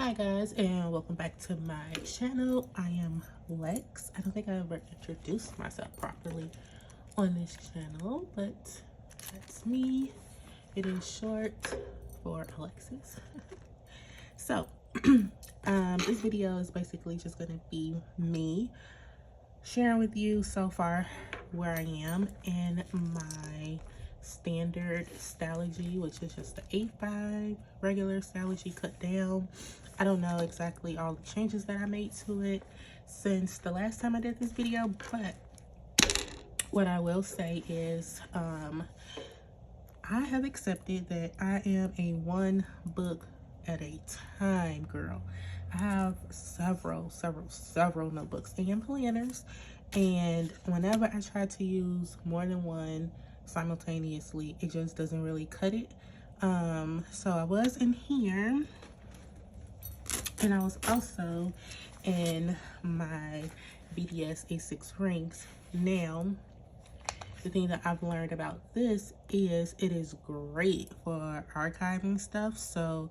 Hi guys, and welcome back to my channel. I am Lex. I don't think I ever introduced myself properly on this channel, but that's me. It is short for Alexis. So this video is basically just going to be me sharing with you so far where I am in my Standard Stalogy, which is just the 8.5 regular Stalogy cut down. I don't know exactly all the changes that I made to it since the last time I did this video, but what I will say is I have accepted that I am a one book at a time girl. I have several notebooks and planners, and whenever I try to use more than one simultaneously, it just doesn't really cut it. So I was in here, and I was also in my BDS A6 rings. Now, the thing that I've learned about this is it is great for archiving stuff. So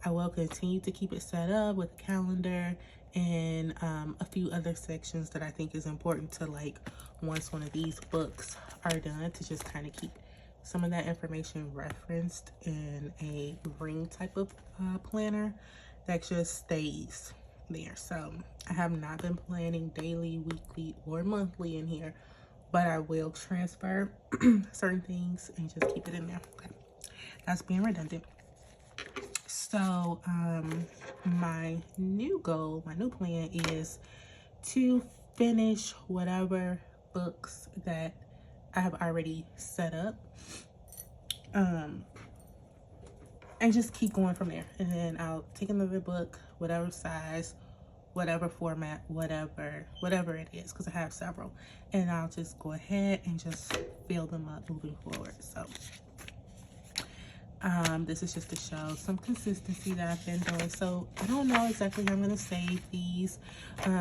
I will continue to keep it set up with a calendar and a few other sections that I think is important to, like, once one of these books are done, to just kind of keep some of that information referenced in a ring type of planner that just stays there. So I have not been planning daily, weekly, or monthly in here, but I will transfer certain things and just keep it in there. Okay, that's being redundant. So my new goal, my new plan is to finish whatever books that I have already set up, and just keep going from there. And then I'll take another book, whatever size, whatever format, whatever it is, because I have several, and I'll just go ahead and just fill them up moving forward. So this is just to show some consistency that I've been doing. So I don't know exactly how I'm going to save these.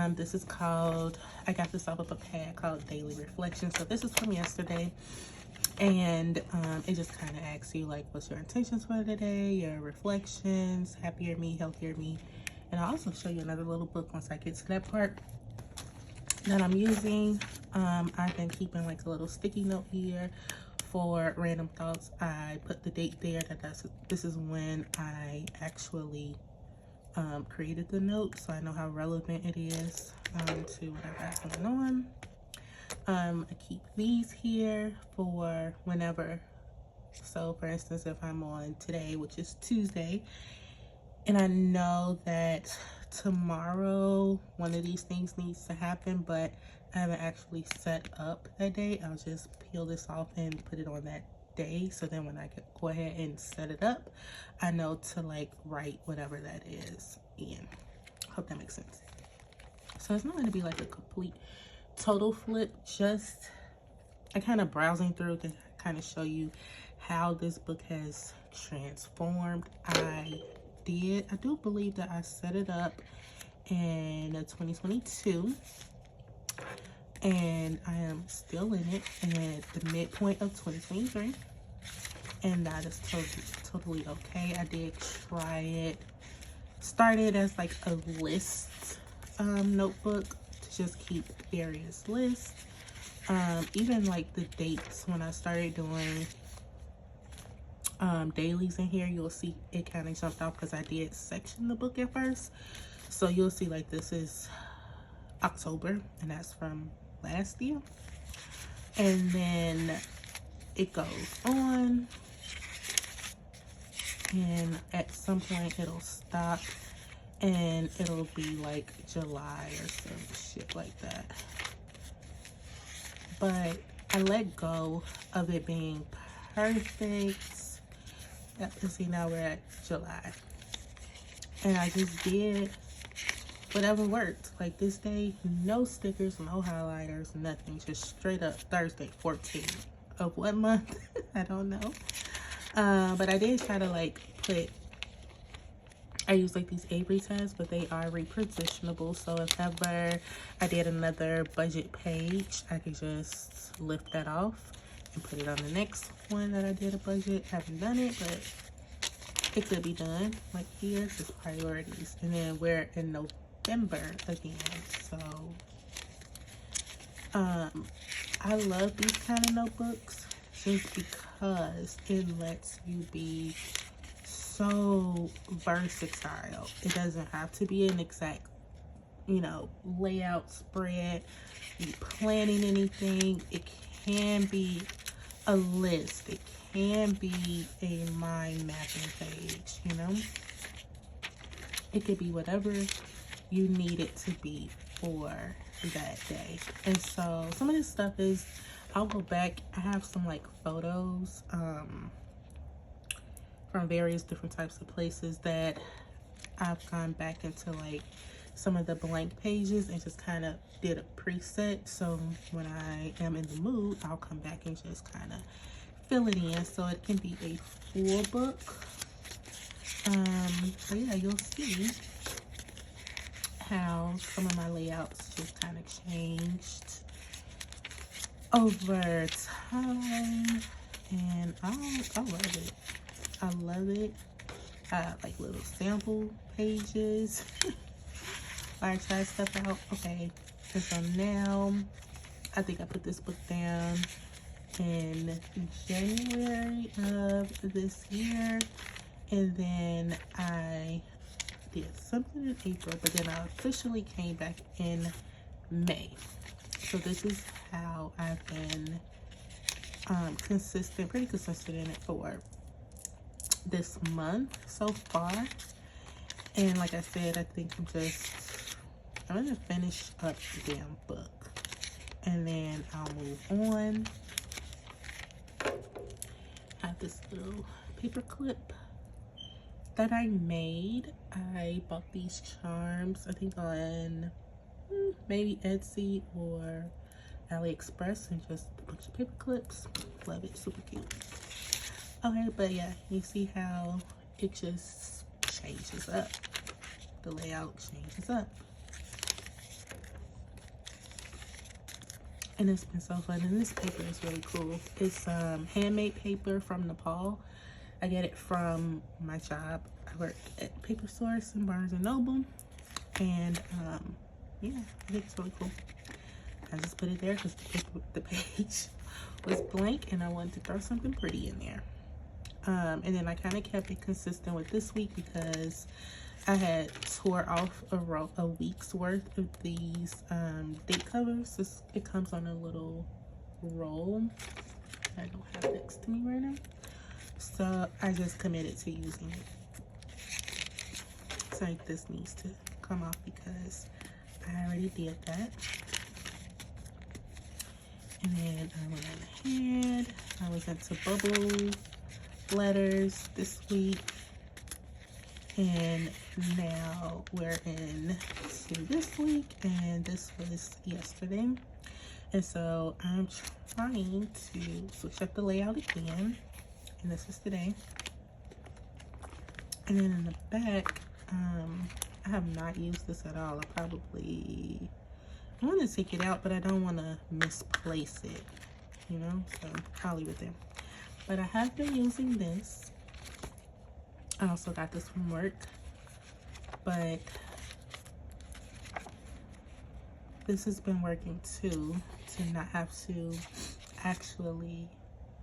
This is called, I got this off of a pad called Daily Reflection. So this is from yesterday, and it just kind of asks you, like, what's your intentions for the day, your reflections, happier me, healthier me. And I'll also show you another little book once I get to that part that I'm using. I've been keeping like a little sticky note here for random thoughts. I put the date there this is when I actually created the note, so I know how relevant it is to what I got going on. I keep these here for whenever. So for instance, if I'm on today, which is Tuesday, and I know that tomorrow one of these things needs to happen, but I haven't actually set up that day, I'll just peel this off and put it on that day. So then when I go ahead and set it up, I know to, like, write whatever that is in. Hope that makes sense. So it's not going to be like a complete total flip, just I kind of browsing through to kind of show you how this book has transformed. I do believe that I set it up in 2022, and I am still in it at the midpoint of 2023, and that is totally okay. I did try it, started as like a list notebook to just keep various lists, even like the dates. When I started doing dailies in here, you'll see it kind of jumped off because I did section the book at first. So you'll see, like, this is October, and that's from last year, and then it goes on, and at some point it'll stop and it'll be like July or some shit like that. But I let go of it being perfect. Yep, see, now we're at July, and I just did whatever worked. Like this day, no stickers, no highlighters, nothing, just straight up Thursday 14 of what month? I don't know. But I did try to, like, I use like these Avery tabs, but they are repositionable, so if ever I did another budget page, I could just lift that off and put it on the next one that I did a budget. Haven't done it, but it could be done. Like here, just priorities. And then we're in November again. So I love these kind of notebooks just because it lets you be so versatile. It doesn't have to be an exact, you know, layout spread, you planning anything. It can be a list. It can be a mind mapping page, you know. It could be whatever you need it to be for that day. And so some of this stuff is, I'll go back. I have some like photos from various different types of places that I've gone back into like some of the blank pages and just kind of did a preset. So when I am in the mood, I'll come back and just kind of fill it in. So it can be a full book. So yeah, you'll see how some of my layouts just kind of changed over time, and I love it. I love it. I have like little sample pages. I try stuff out. Okay, and so now I think I put this book down in January of this year, and then I did something in April, but then I officially came back in May. So this is how I've been pretty consistent in it for this month so far. And like I said, I think I'm gonna finish up the damn book and then I'll move on. I have this little paper clip that I made. I bought these charms, I think on maybe Etsy or AliExpress, and just a bunch of paper clips. Love it, super cute. Okay, but yeah, you see how it just changes up. The layout changes up. And it's been so fun, and this paper is really cool. It's handmade paper from Nepal. I get it from my job. I work at Paper Source in Barnes & Noble, and yeah, I think it's really cool. I just put it there because the page was blank and I wanted to throw something pretty in there. And then I kind of kept it consistent with this week because I had tore off a week's worth of these date covers. It comes on a little roll I don't have next to me right now. So I just committed to using it. So like this needs to come off because I already did that. And then I went ahead. I was into bubble letters this week. And now we're in to this week, and this was yesterday. And so I'm trying to switch up the layout again. And this is today. And then in the back, I have not used this at all. I want to take it out, but I don't want to misplace it, you know, so I'll leave it there. But I have been using this. I also got this from work, but this has been working too, to not have to actually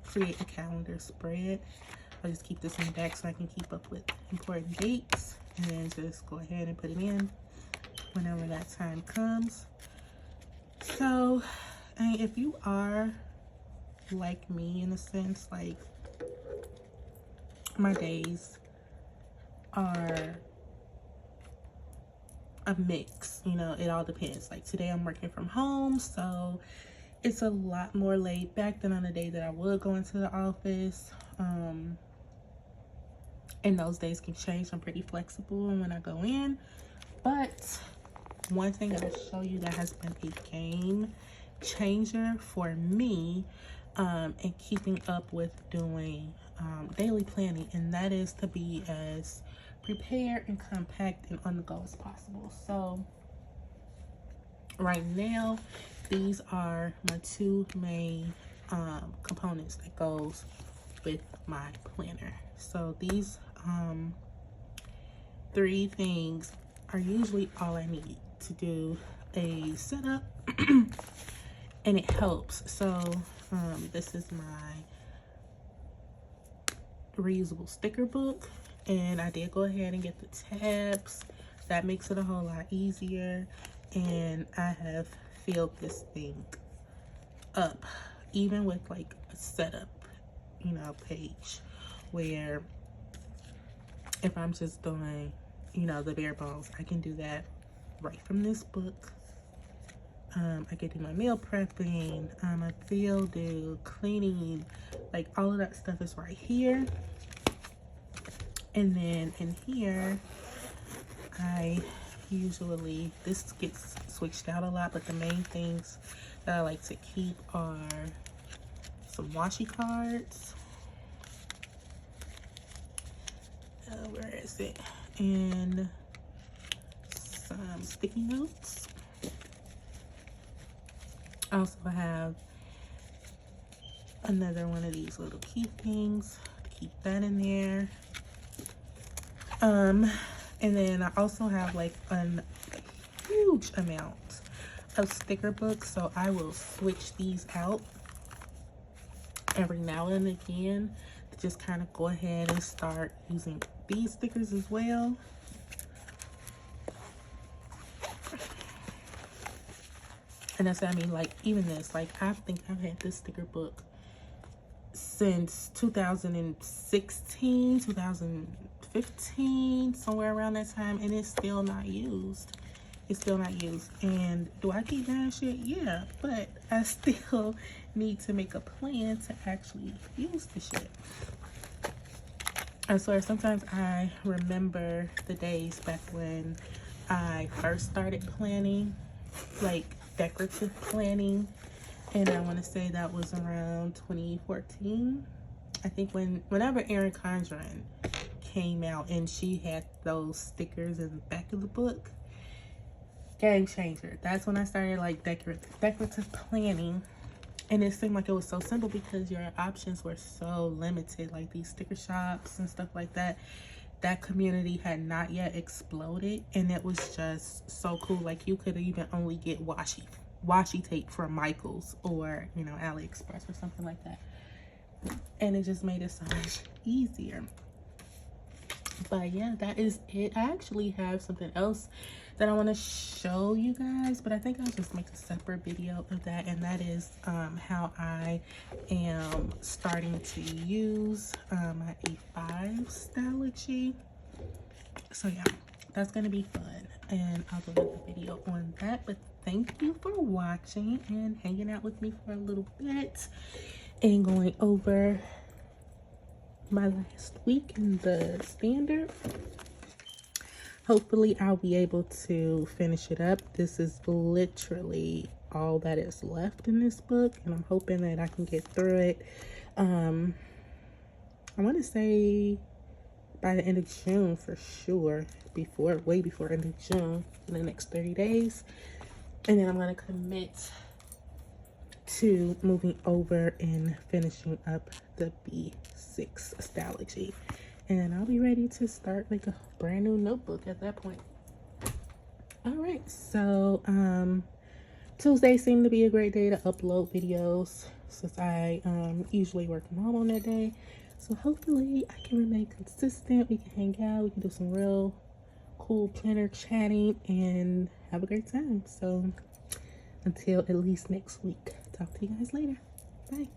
create a calendar spread. I'll just keep this in the back so I can keep up with important dates, and then just go ahead and put it in whenever that time comes. So, and if you are like me in a sense, like my days are a mix, you know, it all depends. Like today I'm working from home, so it's a lot more laid back than on a day that I would go into the office. And those days can change. I'm pretty flexible when I go in. But one thing I'll show you that has been a game changer for me in keeping up with doing daily planning, and that is to be as prepared and compact and on the go as possible. So right now, these are my two main components that goes with my planner. So these 3 things are usually all I need to do a setup and it helps. So this is my reusable sticker book, and I did go ahead and get the tabs. That makes it a whole lot easier, and I have filled this thing up, even with like a setup, you know, page, where if I'm just doing, you know, the bare bones, I can do that right from this book. I can do my meal prepping, my field do, cleaning, like all of that stuff is right here. And then in here, I usually, this gets switched out a lot, but the main things that I like to keep are some washi cards. Where is it? And some sticky notes. I also have another one of these little key things. Keep that in there. And then I also have like a huge amount of sticker books, so I will switch these out every now and again to just kind of go ahead and start using these stickers as well. And that's what I mean, like even this, like I think I've had this sticker book since 2016, 2015, somewhere around that time, and it's still not used. It's still not used. And do I keep buying shit? Yeah, but I still need to make a plan to actually use the shit. I swear, sometimes I remember the days back when I first started planning, like decorative planning, and I want to say that was around 2014. I think whenever Erin Condren came out and she had those stickers in the back of the book, game changer. That's when I started like decorative planning, and it seemed like it was so simple because your options were so limited, like these sticker shops and stuff like that. That community had not yet exploded, and it was just so cool. Like you could even only get washi tape from Michael's or, you know, AliExpress or something like that, and it just made it so much easier. But yeah, that is it. I actually have something else that I want to show you guys, but I think I'll just make a separate video of that, and that is how I am starting to use my A5 Stalogy. So yeah, that's gonna be fun, and I'll do another video on that. But thank you for watching and hanging out with me for a little bit and going over my last week in the Standard. Hopefully I'll be able to finish it up. This is literally all that is left in this book, and I'm hoping that I can get through it. I want to say by the end of June for sure, way before end of June, in the next 30 days. And then I'm going to commit to moving over and finishing up the B6 Stalogy. And I'll be ready to start like a brand new notebook at that point. All right, so Tuesdays seem to be a great day to upload videos since I usually work from home on that day. So hopefully I can remain consistent. We can hang out, we can do some real cool planner chatting and have a great time. So until at least next week, talk to you guys later. Bye.